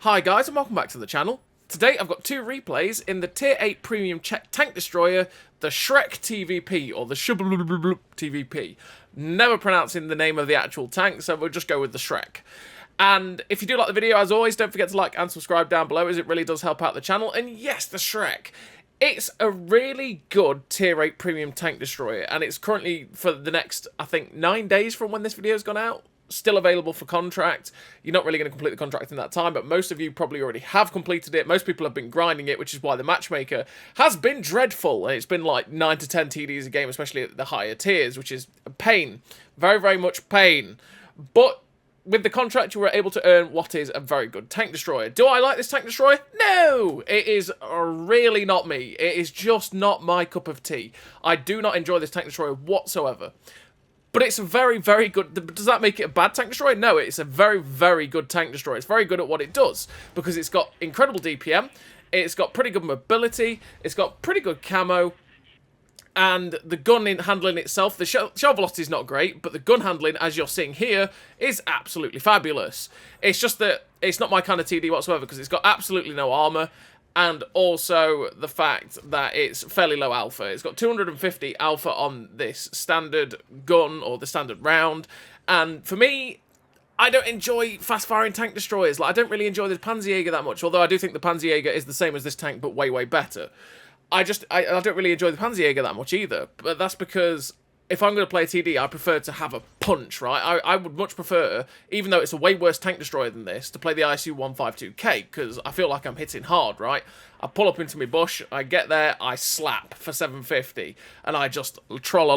Hi guys and welcome back to the channel. Today I've got two replays in the Tier 8 Premium Tank Destroyer, the Shrek TVP, or the ShPTK TVP. Never pronouncing the name of the actual tank, so we'll just go with the Shrek. And if you do like the video, as always, don't forget to like and subscribe down below, as it really does help out the channel. And yes, the Shrek. It's a really good Tier 8 Premium Tank Destroyer, and it's currently, for the next, I think, 9 days from when this video's gone out, still available for contract. You're not really going to complete the contract in that time, but most of you probably already have completed it. Most people have been grinding it, which is why the matchmaker has been dreadful. And it's been like 9 to 10 TDs a game, especially at the higher tiers, which is a pain. Very, very much pain. But with the contract, you were able to earn what is a very good tank destroyer. Do I like this tank destroyer? No! It is really not me. It is just not my cup of tea. I do not enjoy this tank destroyer whatsoever. But it's a very, very good... Does that make it a bad tank destroyer? No, it's a very, very good tank destroyer. It's very good at what it does, because it's got incredible DPM, it's got pretty good mobility, it's got pretty good camo, and the gun handling itself, the shell velocity is not great, but the gun handling, as you're seeing here, is absolutely fabulous. It's just that it's not my kind of TD whatsoever, because it's got absolutely no armor, and also the fact that it's fairly low alpha. It's got 250 alpha on this standard gun, or the standard round, and for me, I don't enjoy fast-firing tank destroyers. Like, I don't really enjoy the Panzerjäger that much, although I do think the Panzerjäger is the same as this tank, but way, way better. I don't really enjoy the Panzerjäger that much either, but that's because if I'm going to play a TD, I prefer to have a punch, right? I would much prefer, even though it's a way worse tank destroyer than this, to play the ISU 152K, because I feel like I'm hitting hard, right? I pull up into my bush, I get there, I slap for 750, and I just troll.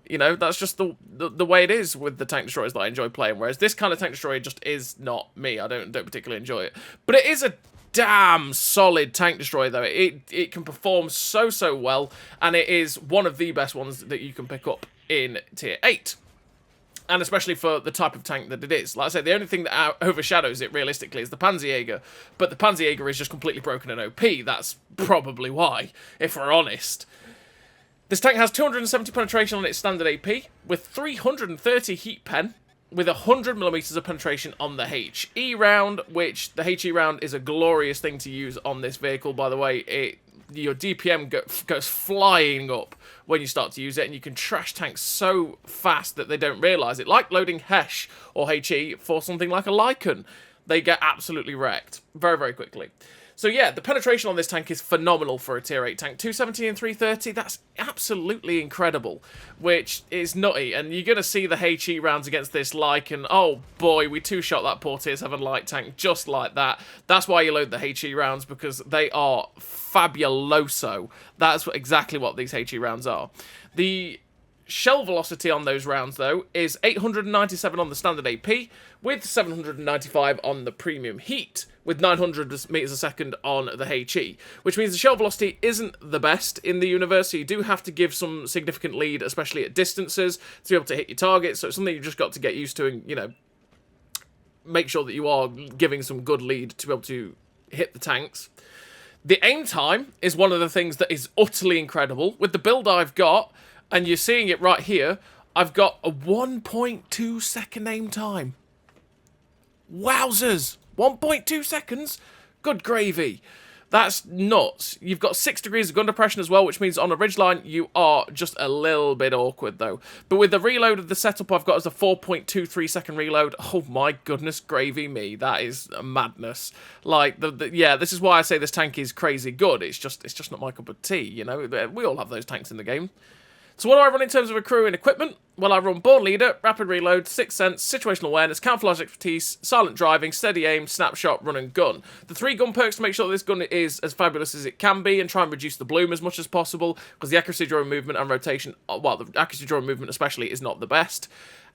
You know, that's just the way it is with the tank destroyers that I enjoy playing, whereas this kind of tank destroyer just is not me. I don't particularly enjoy it. But it is a damn solid tank destroyer, though. It can perform so well, and it is one of the best ones that you can pick up in Tier 8. And especially for the type of tank that it is. Like I say, the only thing that overshadows it, realistically, is the Panzerjäger. But the Panzerjäger is just completely broken and OP. That's probably why, if we're honest. This tank has 270 penetration on its standard AP, with 330 heat pen, with 100mm of penetration on the HE round, which the HE round is a glorious thing to use on this vehicle, by the way. Your DPM goes flying up when you start to use it, and you can trash tanks so fast that they don't realise it. Like loading HESH or HE for something like a Lycan. They get absolutely wrecked very, very quickly. So yeah, the penetration on this tank is phenomenal for a Tier 8 tank. 270 and 330, that's absolutely incredible, which is nutty. And you're going to see the HE rounds against this Lycan. Oh boy, we two-shot that poor Tier 7 light tank just like that. That's why you load the HE rounds, because they are fabuloso. That's exactly what these HE rounds are. The shell velocity on those rounds, though, is 897 on the standard AP, with 795 on the premium heat, with 900 meters a second on the HE, which means the shell velocity isn't the best in the universe, so you do have to give some significant lead, especially at distances, to be able to hit your targets. So it's something you've just got to get used to and, you know, make sure that you are giving some good lead to be able to hit the tanks. The aim time is one of the things that is utterly incredible. With the build I've got, and you're seeing it right here, I've got a 1.2 second aim time. Wowzers! 1.2 seconds? Good gravy. That's nuts. You've got 6 degrees of gun depression as well, which means on a ridgeline you are just a little bit awkward, though. But with the reload of the setup I've got as a 4.23 second reload, oh my goodness gravy me, that is madness. Like, yeah, this is why I say this tank is crazy good. It's just not my cup of tea, you know? We all have those tanks in the game. So what do I run in terms of a crew and equipment? Well, I run Born Leader, Rapid Reload, Sixth Sense, Situational Awareness, Camouflage Expertise, Silent Driving, Steady Aim, Snapshot, Run and Gun. The 3 gun perks to make sure that this gun is as fabulous as it can be, and try and reduce the bloom as much as possible, because the accuracy during movement and rotation, well, the accuracy during movement especially, is not the best.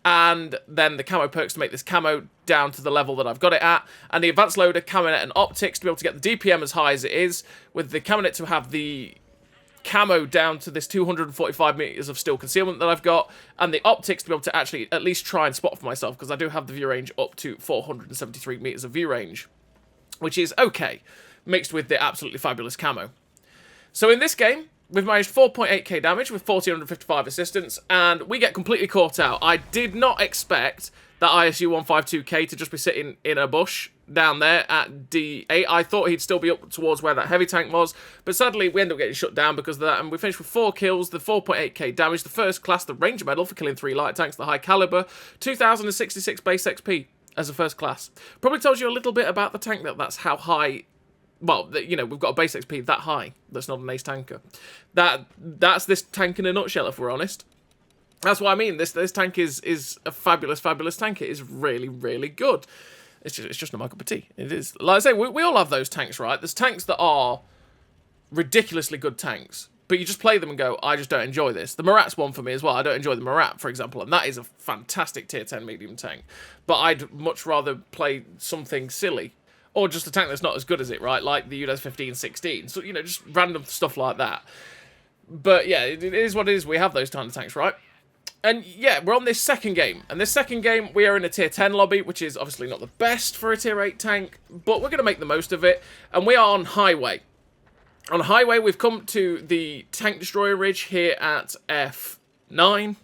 And then the camo perks to make this camo down to the level that I've got it at, and the Advanced Loader, Camonet and Optics to be able to get the DPM as high as it is, with the Camonet to have the camo down to this 245 meters of still concealment that I've got, and the optics to be able to actually at least try and spot for myself, because I do have the view range up to 473 meters of view range, which is okay, mixed with the absolutely fabulous camo. So in this game, we've managed 4.8k damage with 1455 assistance, and we get completely caught out. I did not expect that ISU 152K to just be sitting in a bush down there at D8. I thought he'd still be up towards where that heavy tank was, but sadly we ended up getting shut down because of that, and we finished with 4 kills, the 4.8k damage, the first class, the Ranger Medal for killing 3 light tanks, the high caliber, 2066 base XP as a first class. Probably tells you a little bit about the tank, that's how high. Well, you know, we've got a base XP that high. That's not an ace tanker. That's this tank in a nutshell, if we're honest. That's what I mean. This tank is a fabulous tank. It is really, really good. It's just not my cup of tea. It is. Like I say, we all have those tanks, right? There's tanks that are ridiculously good tanks, but you just play them and go, I just don't enjoy this. The Marat's one for me as well. I don't enjoy the Marat, for example, and that is a fantastic tier 10 medium tank. But I'd much rather play something silly. Or just a tank that's not as good as it, right? Like the UDES 1516. So, you know, just random stuff like that. But, yeah, it is what it is. We have those kind of tanks, right? And, yeah, we're on this second game. And this second game, we are in a tier 10 lobby, which is obviously not the best for a tier 8 tank. But we're going to make the most of it. And we are on Highway. On Highway, we've come to the Tank Destroyer Ridge here at F9.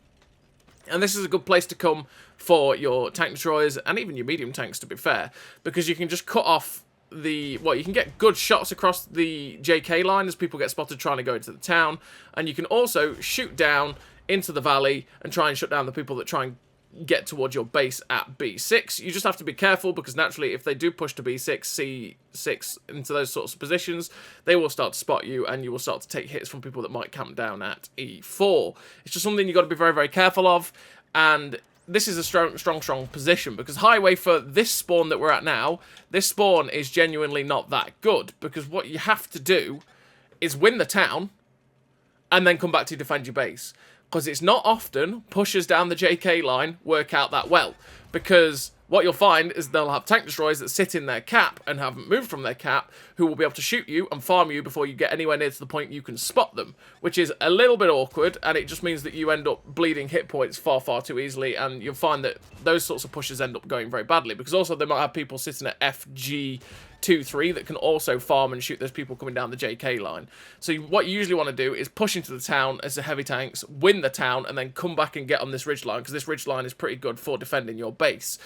And this is a good place to come for your tank destroyers, and even your medium tanks, to be fair, because you can just cut off the... Well, you can get good shots across the JK line as people get spotted trying to go into the town, and you can also shoot down into the valley and try and shut down the people that try and get towards your base at B6. You just have to be careful, because naturally, if they do push to B6, C6, into those sorts of positions, they will start to spot you, and you will start to take hits from people that might camp down at E4. It's just something you've got to be very, very careful of, and this is a strong position, because Highway for this spawn that we're at now, this spawn is genuinely not that good, because what you have to do is win the town and then come back to defend your base, because it's not often pushes down the JK line work out that well, because what you'll find is they'll have tank destroyers that sit in their cap and haven't moved from their cap, who will be able to shoot you and farm you before you get anywhere near to the point you can spot them, which is a little bit awkward, and it just means that you end up bleeding hit points far too easily, and you'll find that those sorts of pushes end up going very badly, because also they might have people sitting at FG2-3 that can also farm and shoot those people coming down the JK line. So what you usually want to do is push into the town as the heavy tanks, win the town, and then come back and get on this ridge line, because this ridge line is pretty good for defending your base.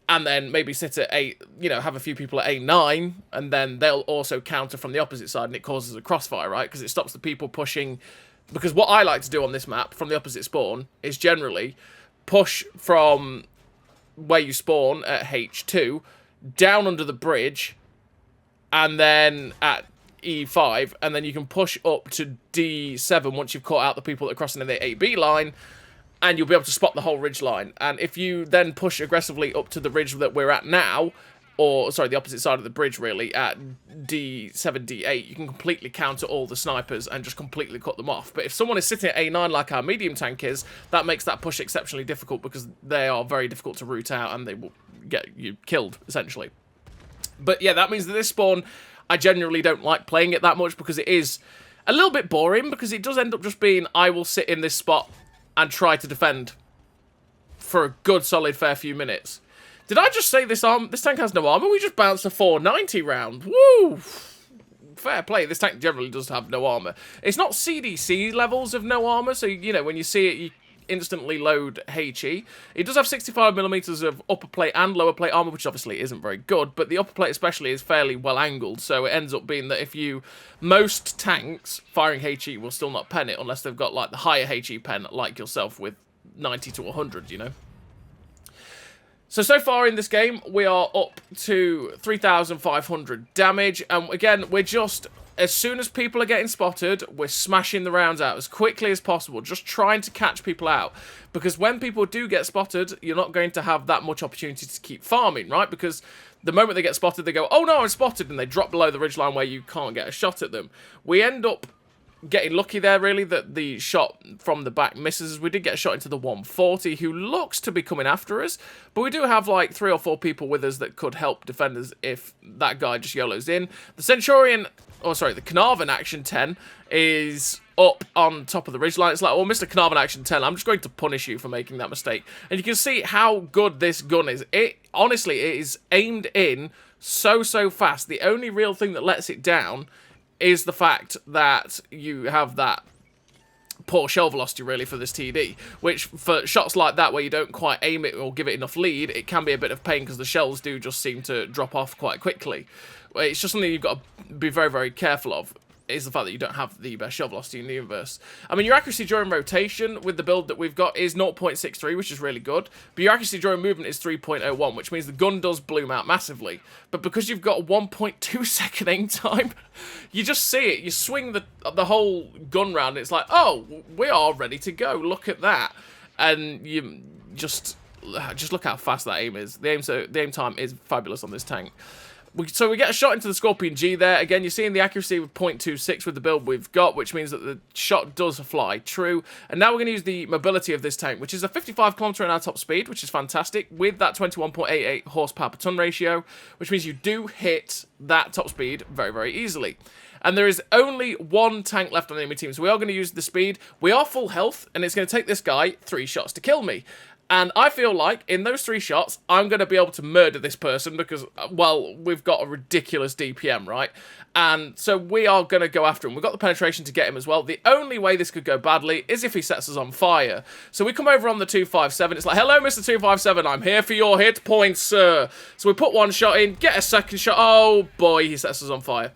And then maybe sit at have a few people at A9, and then they'll also counter from the opposite side, and it causes a crossfire, right? Because it stops the people pushing. Because what I like to do on this map, from the opposite spawn, is generally push from where you spawn at H2, down under the bridge, and then at E5, and then you can push up to D7 once you've caught out the people that are crossing in the AB line, and you'll be able to spot the whole ridge line. And if you then push aggressively up to the ridge that we're at now, or, sorry, the opposite side of the bridge, really, at D7, D8, you can completely counter all the snipers and just completely cut them off. But if someone is sitting at A9 like our medium tank is, that makes that push exceptionally difficult, because they are very difficult to root out, and they will get you killed, essentially. But yeah, that means that this spawn, I generally don't like playing it that much, because it is a little bit boring, because it does end up just being, I will sit in this spot and try to defend for a good, solid, fair few minutes. Did I just say this tank has no armor? We just bounced a 490 round. Woo! Fair play. This tank generally does have no armor. It's not CDC levels of no armor, so, you know, when you see it, you instantly load HE. It does have 65mm of upper plate and lower plate armor, which obviously isn't very good, but the upper plate especially is fairly well angled, so it ends up being that if most tanks firing HE will still not pen it, unless they've got like the higher HE pen, like yourself with 90 to 100, you know. So far in this game, we are up to 3,500 damage, and again, we're just, as soon as people are getting spotted, we're smashing the rounds out as quickly as possible, just trying to catch people out, because when people do get spotted, you're not going to have that much opportunity to keep farming, right? Because the moment they get spotted, they go, oh no, I'm spotted, and they drop below the ridgeline where you can't get a shot at them. We end up getting lucky there, really, that the shot from the back misses. We did get a shot into the 140, who looks to be coming after us, but we do have like 3 or 4 people with us that could help defend us if that guy just YOLOs in. The Centurion, oh sorry, the Carnarvon Action 10 is up on top of the ridgeline. It's like, well, Mr. Carnarvon Action 10, I'm just going to punish you for making that mistake. And you can see how good this gun is. Honestly, it is aimed in so fast. The only real thing that lets it down is the fact that you have that poor shell velocity really for this TD, which for shots like that where you don't quite aim it or give it enough lead, it can be a bit of pain because the shells do just seem to drop off quite quickly. It's just something you've got to be very, very careful of, is the fact that you don't have the best shell velocity in the universe. I mean, your accuracy during rotation with the build that we've got is 0.63, which is really good, but your accuracy during movement is 3.01, which means the gun does bloom out massively. But because you've got a 1.2 second aim time, you just see it. You swing the whole gun round, and it's like, oh, we are ready to go. Look at that. And you just look how fast that aim is. The aim time is fabulous on this tank. So we get a shot into the Scorpion G there. Again, you're seeing the accuracy with 0.26 with the build we've got, which means that the shot does fly true. And now we're going to use the mobility of this tank, which is a 55 km/h top speed, which is fantastic, with that 21.88 horsepower per ton ratio, which means you do hit that top speed very, very easily. And there is only one tank left on the enemy team, so we are going to use the speed. We are full health, and it's going to take this guy 3 shots to kill me. And I feel like, in those 3 shots, I'm going to be able to murder this person because, well, we've got a ridiculous DPM, right? And so we are going to go after him. We've got the penetration to get him as well. The only way this could go badly is if he sets us on fire. So we come over on the 257. It's like, hello, Mr. 257. I'm here for your hit points, sir. So we put 1 shot in, get a 2nd shot. Oh, boy, he sets us on fire.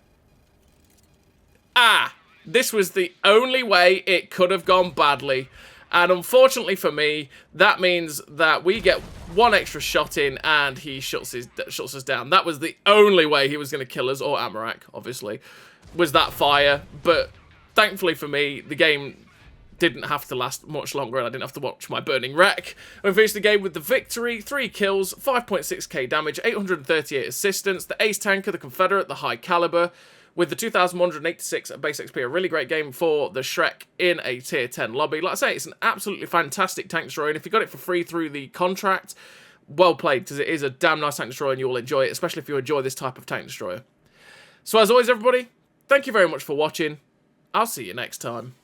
Ah, this was the only way it could have gone badly. And unfortunately for me, that means that we get 1 extra shot in and he shuts us down. That was the only way he was going to kill us, or Armour, obviously, was that fire. But thankfully for me, the game didn't have to last much longer and I didn't have to watch my burning wreck. We finished the game with the victory, 3 kills, 5.6k damage, 838 assistance, the ace tanker, the Confederate, the high caliber, with the 2,186 base XP, a really great game for the Shrek in a tier 10 lobby. Like I say, it's an absolutely fantastic tank destroyer, and if you got it for free through the contract, well played, because it is a damn nice tank destroyer and you will enjoy it, especially if you enjoy this type of tank destroyer. So as always, everybody, thank you very much for watching. I'll see you next time.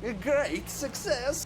A great success!